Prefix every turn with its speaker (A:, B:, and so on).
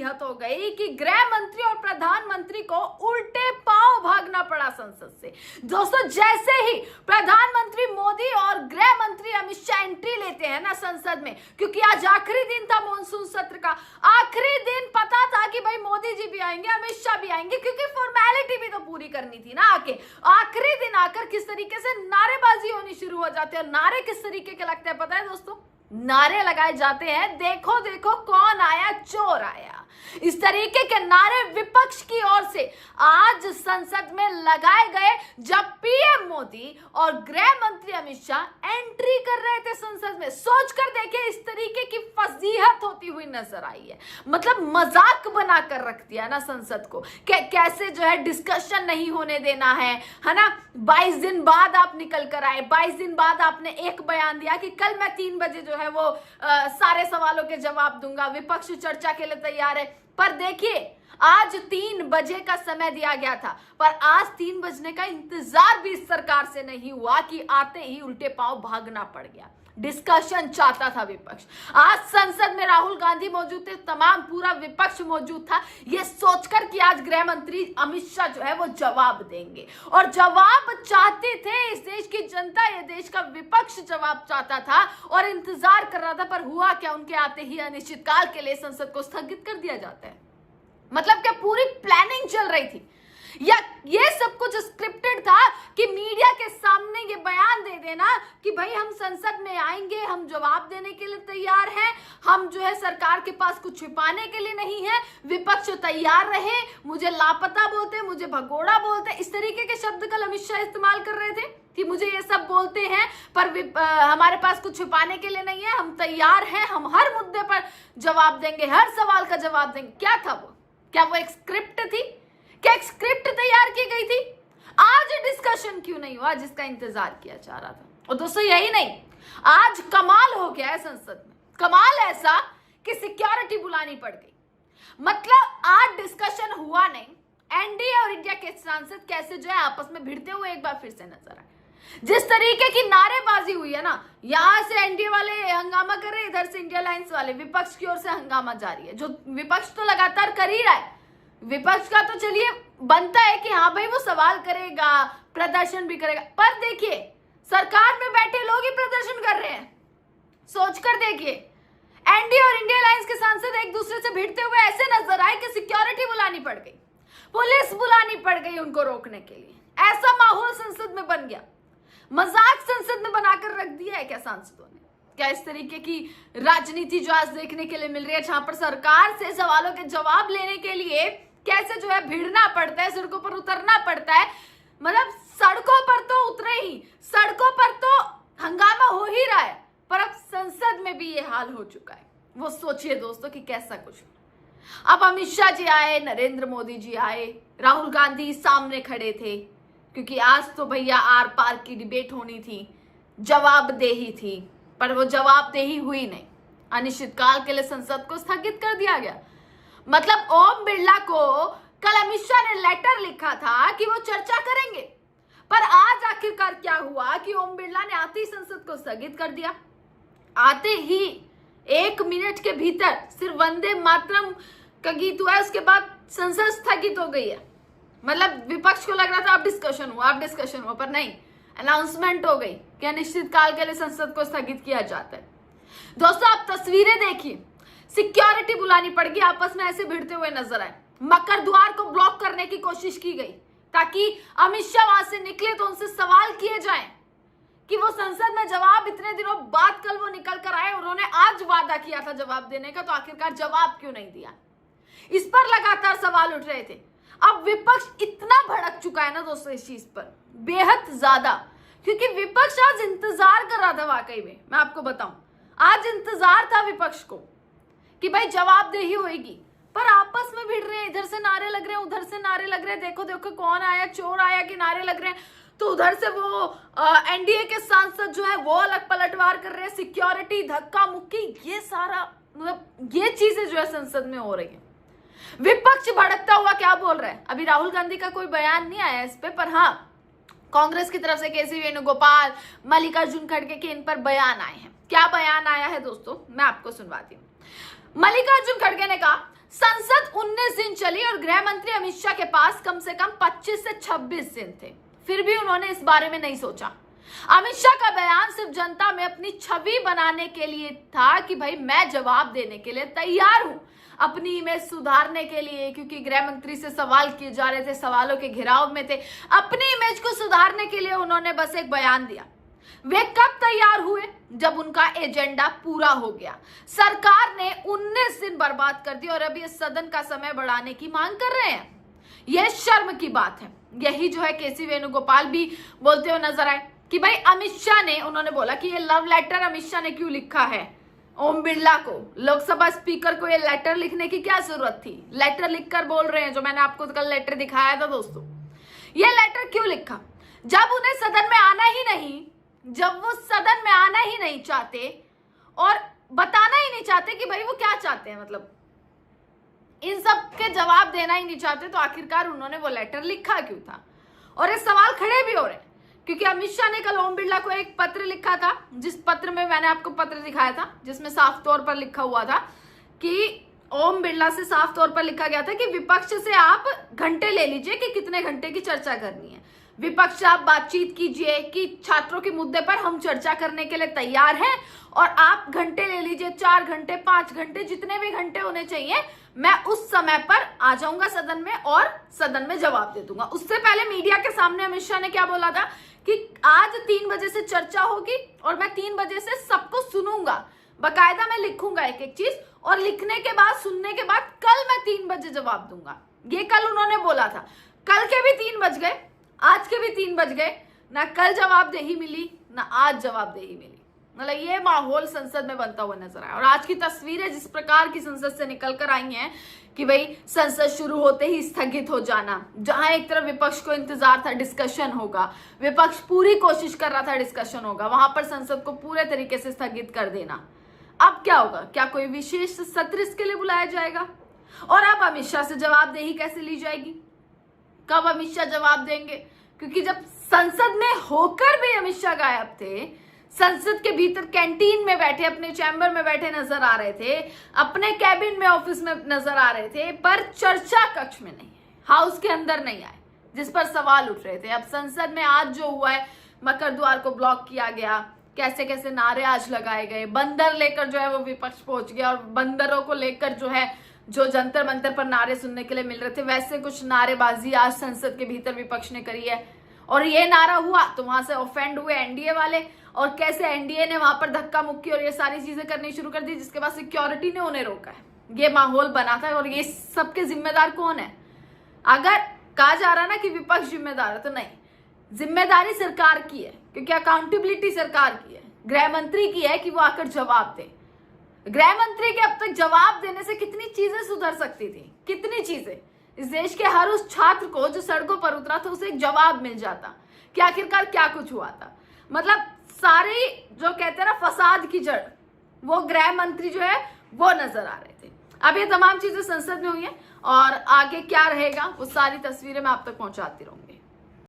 A: फजीहत हो गई कि गृह मंत्री और प्रधानमंत्री को उल्टे पांव भागना पड़ा संसद से। दोस्तों, जैसे ही प्रधानमंत्री मोदी और गृह मंत्री अमित शाह एंट्री लेते हैं ना संसद में, क्योंकि आज आखिरी दिन था मॉनसून सत्र का, आखिरी दिन पता था कि भाई मोदी जी भी आएंगे, अमित शाह भी आएंगे, क्योंकि फॉर्मेलिटी भी तो पूरी करनी थी ना। आके आखिरी दिन आकर किस तरीके से नारेबाजी होनी शुरू हो जाती है। नारे किस तरीके के लगते हैं पता है दोस्तों? नारे लगाए जाते हैं, देखो देखो कौन आया, चोर आया। इस तरीके के नारे विपक्ष की ओर से आज संसद में लगाए गए जब पीएम मोदी और गृह मंत्री अमित शाह एंट्री कर रहे थे संसद में। सोचकर देखिए, इस तरीके की फजीहत होती हुई नजर आई है। मतलब मजाक बनाकर रख दिया ना संसद को, कैसे जो है डिस्कशन नहीं होने देना है ना। 22 दिन बाद आप निकल कर आए, 22 दिन बाद आपने एक बयान दिया कि कल मैं 3 बजे जो है वो सारे सवालों के जवाब दूंगा, विपक्ष चर्चा के लिए तैयार है। पर देखिए, आज 3 बजे का समय दिया गया था, पर आज 3 बजने का इंतजार भी इस सरकार से नहीं हुआ कि आते ही उल्टे पांव भागना पड़ गया। डिस्कशन चाहता था विपक्ष। आज संसद में राहुल गांधी मौजूद थे, तमाम पूरा विपक्ष मौजूद था, ये सोचकर कि आज गृह मंत्री अमित शाह जो है वो जवाब देंगे। और जवाब चाहते थे इस देश की जनता, ये देश का विपक्ष जवाब चाहता था और इंतजार कर रहा था। पर हुआ क्या? उनके आते ही अनिश्चितकाल के लिए संसद को स्थगित कर दिया जाता है। मतलब क्या पूरी प्लानिंग चल रही थी या ये सब कुछ स्क्रिप्टेड था कि मीडिया के सामने ये बयान दे देना कि भाई हम संसद में आएंगे, हम जवाब देने के लिए तैयार हैं, हम जो है सरकार के पास कुछ छिपाने के लिए नहीं है, विपक्ष तैयार रहे, मुझे लापता बोलते, मुझे भगोड़ा बोलते, इस तरीके के शब्द कल अमित शाह इस्तेमाल कर रहे थे कि मुझे ये सब बोलते हैं पर हमारे पास कुछ छिपाने के लिए नहीं है, हम तैयार हैं, हम हर मुद्दे पर जवाब देंगे, हर सवाल का जवाब देंगे। क्या था वो? क्या वो एक स्क्रिप्ट थी? क्या एक स्क्रिप्ट तैयार की गई थी? आज डिस्कशन क्यों नहीं हुआ जिसका इंतजार किया जा रहा था? और दोस्तों, यही नहीं, आज कमाल हो गया है संसद में। कमाल ऐसा कि सिक्योरिटी बुलानी पड़ गई। मतलब आज डिस्कशन हुआ नहीं, एनडीए और इंडिया के सांसद कैसे जो है आपस में भिड़ते हुए एक बार फिर से नजर आए। जिस तरीके की नारेबाजी हुई है ना, यहां से एनडीए वाले हंगामा कर रहे, इधर से इंडिया अलायंस वाले, विपक्ष की ओर से हंगामा जारी है। जो विपक्ष तो लगातार कर ही रहा है, विपक्ष का तो चलिए बनता है कि हाँ भाई वो सवाल करेगा, प्रदर्शन भी करेगा, पर देखिए सरकार में बैठे लोग ही प्रदर्शन कर रहे हैं। सोचकर देखिए, एनडीए और इंडिया अलायंस के सांसद एक दूसरे से भिड़ते हुए ऐसे नजर आए कि सिक्योरिटी बुलानी पड़ गई, पुलिस बुलानी पड़ गई उनको रोकने के लिए। ऐसा माहौल संसद में बन गया। मजाक संसद में बनाकर रख दिया है क्या सांसदों ने? क्या इस तरीके की राजनीति जो आज देखने के लिए मिल रही है, जहां पर सरकार से सवालों के जवाब लेने के लिए कैसे जो है भिड़ना पड़ता है, सड़कों पर उतरना पड़ता है। मतलब सड़कों पर तो उतरे ही, सड़कों पर तो हंगामा हो ही रहा है, पर अब संसद में भी ये हाल हो चुका है। वो सोचिए दोस्तों कि कैसा कुछ। अब अमित शाह जी आए, नरेंद्र मोदी जी आए, राहुल गांधी सामने खड़े थे, क्योंकि आज तो भैया आर पार की डिबेट होनी थी, जवाबदेही थी, पर वो जवाबदेही हुई नहीं। अनिश्चितकाल के लिए संसद को स्थगित कर दिया गया। मतलब ओम बिरला को कल अमित शाह ने लेटर लिखा था कि वो चर्चा करेंगे, पर आज आखिरकार क्या हुआ कि ओम बिरला ने आते ही संसद को स्थगित कर दिया। आते ही 1 मिनट के भीतर सिर्फ वंदे मातरम का गीत हुआ है, उसके बाद संसद स्थगित हो गई है। मतलब विपक्ष को लग रहा था अब डिस्कशन हुआ, पर नहीं, अनाउंसमेंट हो गई कि अनिश्चितकाल के लिए संसद को स्थगित किया जाता है। दोस्तों, आप तस्वीरें देखिए, सिक्योरिटी बुलानी पड़ गई, आपस में ऐसे भिड़ते हुए नजर आए। मकर द्वार को ब्लॉक करने की कोशिश की गई ताकि अमित शाह वहां से निकले तो उनसे सवाल किए जाएं कि वो संसद में जवाब, इतने दिनों बाद कल वो निकल कर आए, उन्होंने आज वादा किया था जवाब देने का, तो आखिरकार जवाब क्यों नहीं दिया? इस पर लगातार सवाल उठ रहे थे। अब विपक्ष इतना भड़क चुका है ना दोस्तों इस चीज पर, बेहद ज्यादा, क्योंकि विपक्ष आज इंतजार कर रहा था। वाकई में मैं आपको बताऊं, आज इंतजार था विपक्ष को कि भाई जवाबदेही होगी, पर आपस में भिड़ रहे हैं, इधर से नारे लग रहे हैं, उधर से नारे लग रहे हैं, देखो देखो कौन आया, चोर आया, कि नारे लग रहे हैं। तो उधर से वो एनडीए के सांसद जो है वो अलग पलटवार कर रहे हैं, सिक्योरिटी, धक्का मुक्की, ये सारा मतलब ये चीजें जो है संसद में हो रही है। विपक्ष भड़कता हुआ क्या बोल रहा है? अभी राहुल गांधी का कोई बयान नहीं आया इस पे, पर हाँ कांग्रेस की तरफ से केसी वेणुगोपाल, मल्लिकार्जुन खड़गे के इन पर बयान आए हैं। क्या बयान आया है दोस्तों, मैं आपको सुनवाती हूँ। मल्लिकार्जुन खड़गे ने कहा संसद 19 दिन चली और गृह मंत्री अमित शाह के पास कम से कम 25 से 26 दिन थे, फिर भी उन्होंने इस बारे में नहीं सोचा। अमित शाह का बयान सिर्फ जनता में अपनी छवि बनाने के लिए था कि भाई मैं जवाब देने के लिए तैयार हूं, अपनी इमेज सुधारने के लिए, क्योंकि गृह मंत्री से सवाल किए जा रहे थे, सवालों के घेराव में थे। अपनी इमेज को सुधारने के लिए उन्होंने बस एक बयान दिया। वे कब तैयार हुए? जब उनका एजेंडा पूरा हो गया। सरकार ने 19 दिन बर्बाद कर दिए और अब ये सदन का समय बढ़ाने की मांग कर रहे हैं। यह शर्म की बात है। यही जो है केसी वेणुगोपाल भी बोलते हुए नजर आए कि भाई अमित शाह ने, उन्होंने बोला कि ये लव लेटर अमित शाह ने क्यों लिखा है ओम बिरला को, लोकसभा स्पीकर को ये लेटर लिखने की क्या जरूरत थी? लेटर लिखकर बोल रहे हैं, जो मैंने आपको कल लेटर दिखाया था दोस्तों, ये लेटर क्यों लिखा? जब उन्हें सदन में आना ही नहीं, जब वो सदन में आना ही नहीं चाहते और बताना ही नहीं चाहते कि भाई वो क्या चाहते हैं, मतलब इन सब के जवाब देना ही नहीं चाहते, तो आखिरकार उन्होंने वो लेटर लिखा क्यों था? और ये सवाल खड़े भी हो रहे हैं क्योंकि अमित शाह ने कल ओम बिरला को एक पत्र लिखा था, जिस पत्र में मैंने आपको पत्र दिखाया था, जिसमें साफ तौर पर लिखा हुआ था कि ओम बिरला से साफ तौर पर लिखा गया था कि विपक्ष से आप घंटे ले लीजिए कि कितने घंटे की चर्चा करनी है। विपक्ष से आप बातचीत कीजिए कि छात्रों के मुद्दे पर हम चर्चा करने के लिए तैयार हैं और आप घंटे ले लीजिए, 4 घंटे, 5 घंटे, जितने भी घंटे होने चाहिए, मैं उस समय पर आ जाऊंगा सदन में और सदन में जवाब दे दूंगा। उससे पहले मीडिया के सामने अमित शाह ने क्या बोला था कि आज 3 बजे से चर्चा होगी और मैं 3 बजे से सबको सुनूंगा, बाकायदा मैं लिखूंगा एक एक चीज, और लिखने के बाद, सुनने के बाद कल मैं 3 बजे जवाब दूंगा। ये कल उन्होंने बोला था। कल के भी 3 बज गए, आज के भी 3 बज गए, ना कल जवाबदेही मिली ना आज जवाबदेही मिली। मतलब ये माहौल संसद में बनता हुआ नजर आया। और आज की तस्वीरें जिस प्रकार की संसद से निकल कर आई हैं कि भाई संसद शुरू होते ही स्थगित हो जाना, जहां एक तरफ विपक्ष को इंतजार था डिस्कशन होगा, विपक्ष पूरी कोशिश कर रहा था डिस्कशन होगा, वहां पर संसद को पूरे तरीके से स्थगित कर देना। अब क्या होगा? क्या कोई विशेष सत्र इसके लिए बुलाया जाएगा? और अब अमित शाह से जवाबदेही कैसे ली जाएगी? कब अमित शाह जवाब देंगे? क्योंकि जब संसद में होकर भी अमित शाह गायब थे, संसद के भीतर कैंटीन में बैठे, अपने चैम्बर में बैठे नजर आ रहे थे, अपने कैबिन में, ऑफिस में नजर आ रहे थे, पर चर्चा कक्ष में नहीं, हाउस के अंदर नहीं आए, जिस पर सवाल उठ रहे थे। अब संसद में आज जो हुआ है, मकर द्वार को ब्लॉक किया गया, कैसे कैसे नारे आज लगाए गए, बंदर लेकर जो है वो विपक्ष पहुंच गया और बंदरों को लेकर जो है, जो जंतर मंतर पर नारे सुनने के लिए मिल रहे थे, वैसे कुछ नारेबाजी आज संसद के भीतर विपक्ष ने करी है। और ये नारा हुआ तो वहां से ऑफेंड हुए एनडीए वाले, और कैसे एनडीए ने वहां पर धक्का मुक्की और ये सारी चीजें करनी शुरू कर दी, जिसके बाद सिक्योरिटी ने उन्हें रोका है। ये माहौल बना था और ये सबके जिम्मेदार कौन है? अगर कहा जा रहा ना कि विपक्ष जिम्मेदार है, तो नहीं, जिम्मेदारी सरकार की है, क्योंकि अकाउंटेबिलिटी सरकार की है, गृह मंत्री की है कि वो आकर जवाब दे। गृह मंत्री के अब तक जवाब देने से कितनी चीजें सुधर सकती थी, कितनी चीजें। इस देश के हर उस छात्र को जो सड़कों पर उतरा था, उसे एक जवाब मिल जाता कि आखिरकार क्या कुछ हुआ था। मतलब सारी जो कहते हैं ना फसाद की जड़, वो गृह मंत्री जो है वो नजर आ रहे थे। अब ये तमाम चीजें संसद में हुई हैं और आगे क्या रहेगा वो सारी तस्वीरें मैं आप तक पहुंचाती रहूंगी।